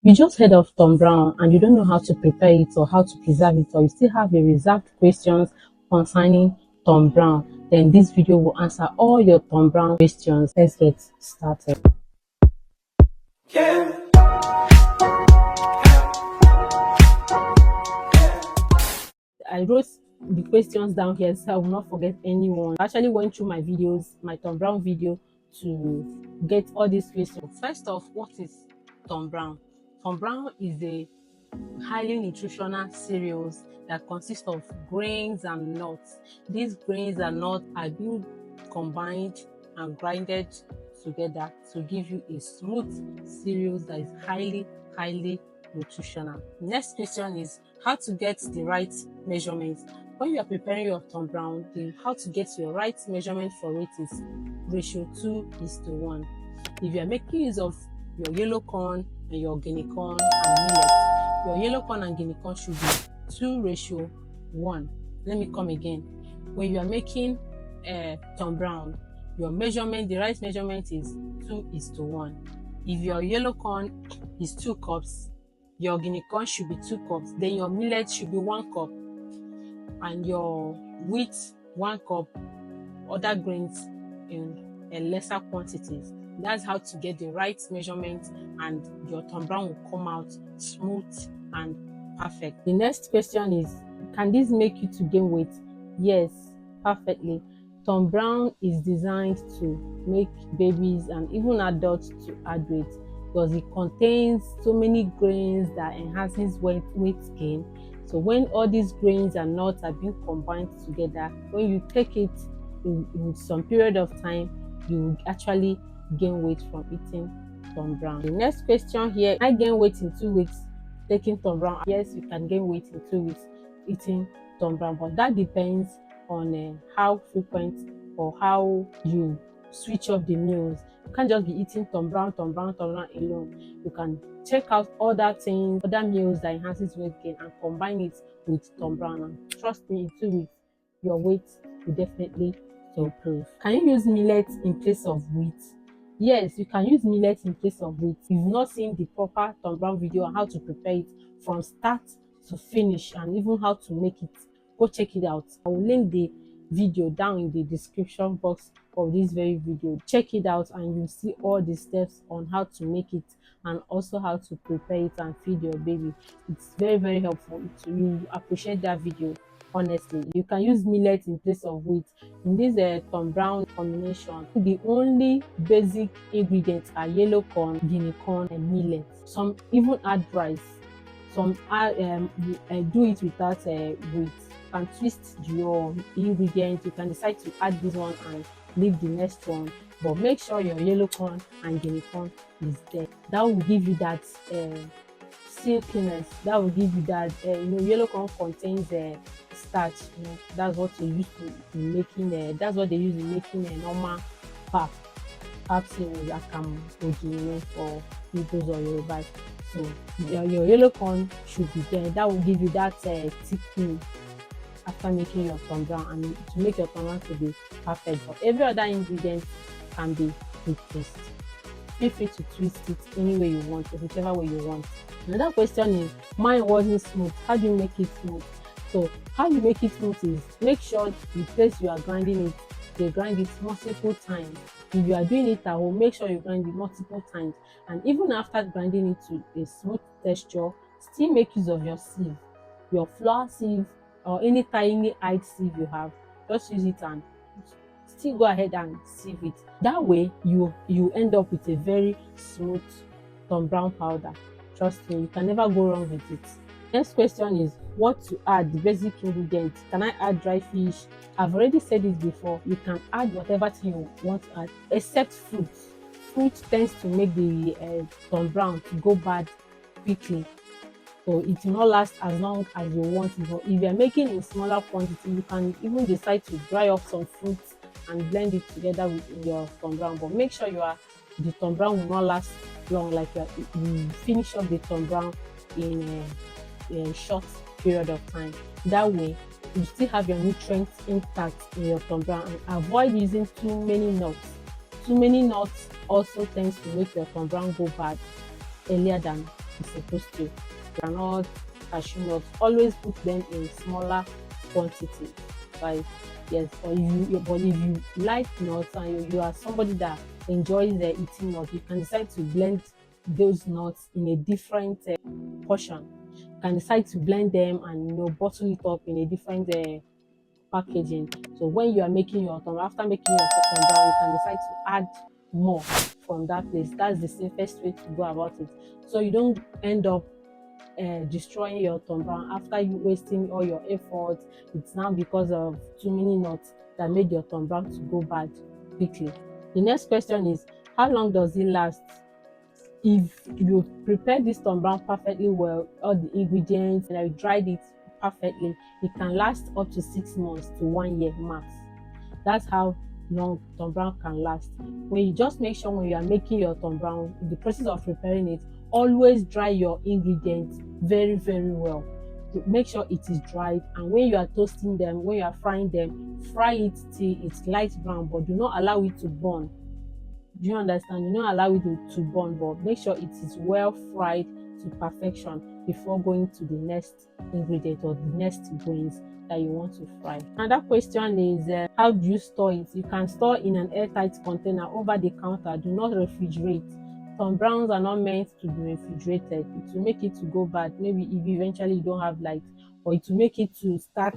You just heard of Tombrown and you don't know how to prepare it or how to preserve it, or you still have a reserved questions concerning Tombrown, then this video will answer all your Tombrown questions. Let's get started. Yeah. I wrote the questions down here so I will not forget anyone. I actually went through my videos, my Tombrown video, to get all these questions. First off, what is Tombrown? Tombrown is a highly nutritional cereals that consist of grains and nuts. These grains and nuts are being combined and grinded together to give you a smooth cereals that is highly nutritional. Next question is how to get the right measurements. When you are preparing your Tombrown, how to get your right measurement for it is ratio 2:1. If you are making use of your yellow corn and your guinea corn and millet, your yellow corn and guinea corn should be 2:1. Let me come again. When you are making Tombrown, your measurement, the right measurement is 2:1. If your yellow corn is 2 cups, your guinea corn should be 2 cups, then your millet should be 1 cup, and your wheat 1 cup, other grains in lesser quantities. That's how to get the right measurement, and your Tombrown will come out smooth and perfect. The next question is, can this make you to gain weight? Yes, perfectly. Tombrown is designed to make babies and even adults to add weight because it contains so many grains that enhances weight gain. So when all these grains and nuts are being combined together, when you take it in some period of time, you actually gain weight from eating Tombrown. The next question here, can I gain weight in 2 weeks taking Tombrown? Yes, you can gain weight in 2 weeks eating Tombrown, but that depends on how frequent or how you switch up the meals. You can't just be eating Tombrown alone. You can check out other things, other meals that enhances weight gain and combine it with Tombrown. And trust me, in 2 weeks, your weight will definitely improve. Can you use millet in place of wheat? Yes, you can use millet in place of wheat. If you've not seen the proper Tombrown video on how to prepare it from start to finish and even how to make it, go check it out. I will link the video down in the description box of this very video. Check it out and you'll see all the steps on how to make it and also how to prepare it and feed your baby. It's very helpful. You appreciate that video. Honestly, you can use millet in place of wheat in this Tombrown combination. The only basic ingredients are yellow corn, guinea corn, and millet. Some even add rice. Some do it without wheat. You can twist your ingredients. You can decide to add this one and leave the next one, but make sure your yellow corn and guinea corn is there. That will give you that silkiness. That will give you that yellow corn contains starch. That's what you use in making that's what they use in making a normal pap cereal that can be for Igbos or Yorubas. So your yellow corn should be there. That will give you that thickness after making your Tombrown, and to make your Tombrown to be perfect. But every other ingredient can be replaced. Feel free to twist it any way you want, or whichever way you want. Another question is, mine wasn't smooth. How do you make it smooth? So how you make it smooth is make sure the place you are grinding it, they grind it multiple times. If you are doing it at home, make sure you grind it multiple times. And even after grinding it to a smooth texture, still make use of your sieve, your flour sieve, or any tiny hide sieve you have. Just use it and still go ahead and sieve it. That way you end up with a very smooth Tombrown powder. Trust me, you can never go wrong with it. Next question is what to add, the basic ingredients. Can I add dry fish? I've already said this before. You can add whatever thing you want to add, except fruits. Fruit tends to make the Tombrown to go bad quickly, so it will not last as long as you want it. But if you are making in smaller quantity, you can even decide to dry off some fruits and blend it together with your Tombrown. But make sure the Tombrown will not last long, like you finish up the Tombrown in a short period of time. That way you still have your nutrients intact in your Tombrown, and avoid using too many nuts. Too many nuts also tends to make your Tombrown go bad earlier than it's supposed to. Groundnut, cashew nuts, always put them in smaller quantities. Like, yes, or but if you like nuts and you are somebody that enjoys eating nuts, you can decide to blend those nuts in a different portion. You can decide to blend them and bottle it up in a different packaging. So when you are making your thumb, after making your thumb down, you can decide to add more from that place. That's the safest way to go about it. So you don't end up destroying your Tombrown after you wasting all your effort. It's now because of too many nuts that made your Tombrown to go bad quickly. The next question is, how long does it last? If you prepare this Tombrown perfectly well, all the ingredients, and I dried it perfectly, it can last up to 6 months to 1 year max. That's how long Tombrown can last. When you just make sure when you are making your Tombrown, in the process of preparing it, always dry your ingredients very, very well. Make sure it is dried, and when you are toasting them, when you are frying them, fry it till it's light brown, but do not allow it to burn. Do you understand? Do not allow it to burn, but make sure it is well fried to perfection before going to the next ingredient or the next grains that you want to fry. Another question is, how do you store it? You can store in an airtight container over the counter. Do not refrigerate. Tombrowns are not meant to be refrigerated. It will make it to go bad. Maybe if eventually you don't have light, or it will make it to start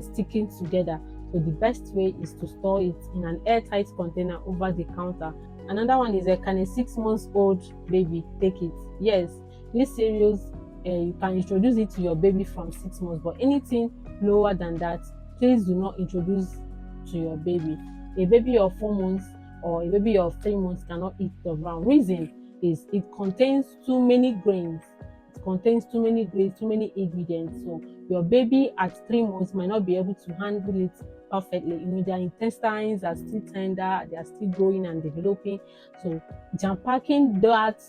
sticking together. So the best way is to store it in an airtight container over the counter. Another one is, can a 6-month-old baby take it? Yes, these cereals, you can introduce it to your baby from 6 months, but anything lower than that, please do not introduce to your baby. A baby of 4 months or a baby of 3 months cannot eat the brown. Reason is it contains too many grains. It contains too many grains, too many ingredients. So your baby at 3 months might not be able to handle it perfectly. Their intestines are still tender, they are still growing and developing. So jam-packing that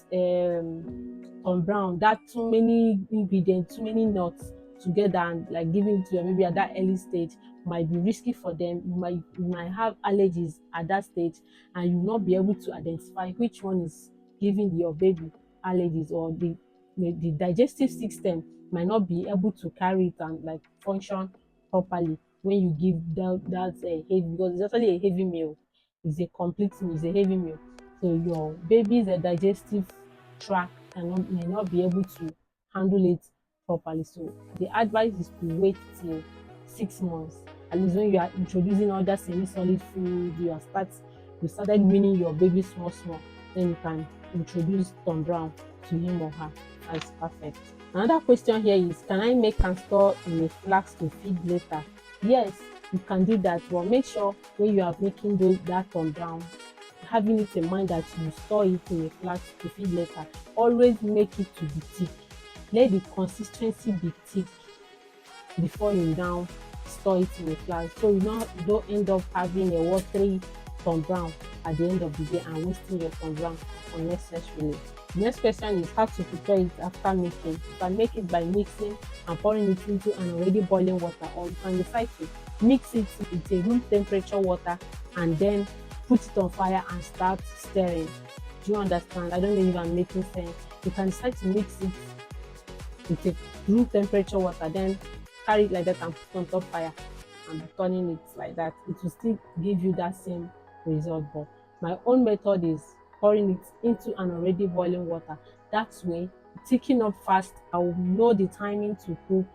Tombrown, that too many ingredients, too many nuts together, and like giving it to your baby at that early stage might be risky for them. You might have allergies at that stage, and you will not be able to identify which one is giving your baby allergies, or the digestive system might not be able to carry it and like function properly when you give that heavy, because it's actually a heavy meal. It's a complete meal, it's a heavy meal. So your baby's digestive tract may not be able to handle it properly. So the advice is to wait till 6 months. At least when you are introducing other semi-solid food, you started weaning your baby small, then you can introduce Tombrown to him or her. That's perfect. Another question here is, can I make and store in a flask to feed later? Yes, you can do that, but make sure when you are making that Tombrown, having it in mind that you store it in a flask to feed later, always make it to be thick. Let the consistency be thick before you now store it in a flask, so you don't end up having a watery Tombrown at the end of the day and wasting your Tombrown unnecessarily. The next question is how to prepare it after making. You can make it by mixing and pouring it into an already boiling water, or you can decide to mix it with a room temperature water and then put it on fire and start stirring. Do you understand? I don't know if I'm making sense. You can decide to mix it with a room temperature water, then carry it like that and put on top fire and be turning it like that. It will still give you that same result, but my own method is pouring it into an already boiling water. That way, thicking up fast, I will know the timing to cook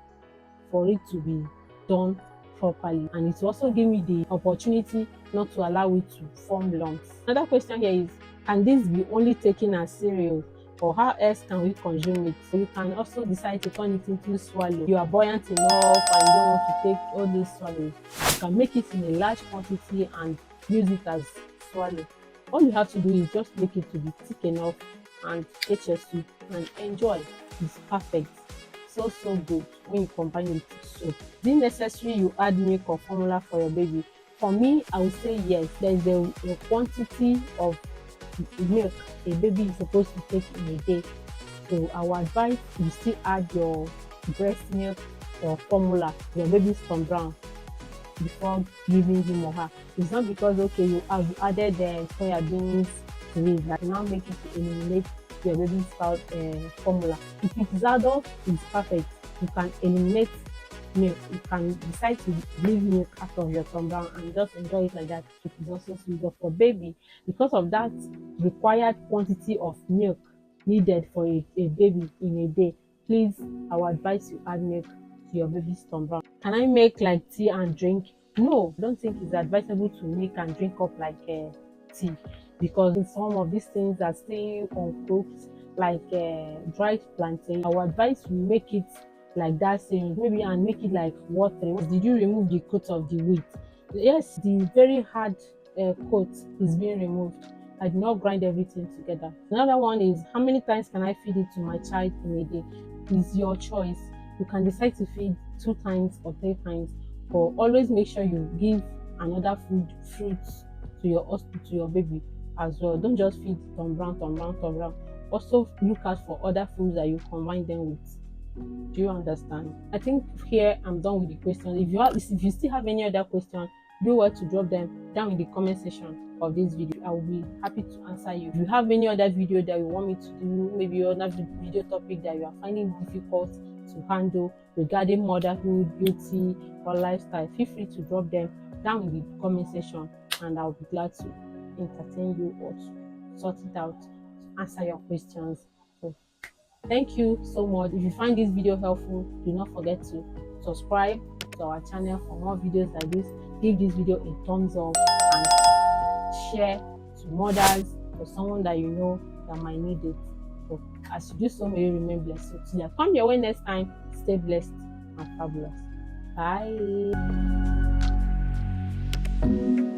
for it to be done properly, and it will also give me the opportunity not to allow it to form lumps. Another question here is, can this be only taken as cereal, or how else can we consume it? So you can also decide to turn it into swallow. You are buoyant enough and you don't want to take all these swallows, you can make it in a large quantity and use it as swallow. All you have to do is just make it to be thick enough and get your soup and enjoy. It's perfect. So good when you combine it with soup. Is it necessary you add milk or formula for your baby? For me, I would say yes. There is a quantity of milk a baby is supposed to take in a day. So I would advise you still add your breast milk or formula to your baby's Tombrown before giving him or her. It's not because you have added the soya beans to it that now make it to eliminate your baby's formula. If it is adult, it's perfect. You can eliminate milk. You can decide to leave milk out of your Tombrown and just enjoy it like that. It is also sweet. But for baby, because of that required quantity of milk needed for a baby in a day, please, I would advise you add milk to your baby's Tombrown. Can I make like tea and drink? No, I don't think it's advisable to make and drink up like tea, because some of these things are still uncooked, like dried plantain. I would advise you make it like that saying, maybe, and make it like water. Did you remove the coat of the wheat? Yes, the very hard coat is being removed. I did not grind everything together. Another one is, how many times can I feed it to my child in a day? It's your choice. You can decide to feed 2 times or 3 times, but always make sure you give another fruits to your baby as well. Don't just feed Tombrown. Also look out for other foods that you combine them with. Do you understand? I think here I'm done with the question. If you still have any other question, do well to drop them down in the comment section of this video. I will be happy to answer you. If you have any other video that you want me to do, maybe another video topic that you are finding difficult to handle regarding motherhood, beauty, or lifestyle, feel free to drop them down in the comment section, and I'll be glad to entertain you or to sort it out, to answer your questions. So thank you so much. If you find this video helpful, do not forget to subscribe to our channel for more videos like this. Give this video a thumbs up and share to mothers or someone that you know that might need it. So as you do so, may you remain blessed. So till I come your way next time, stay blessed and fabulous. Bye.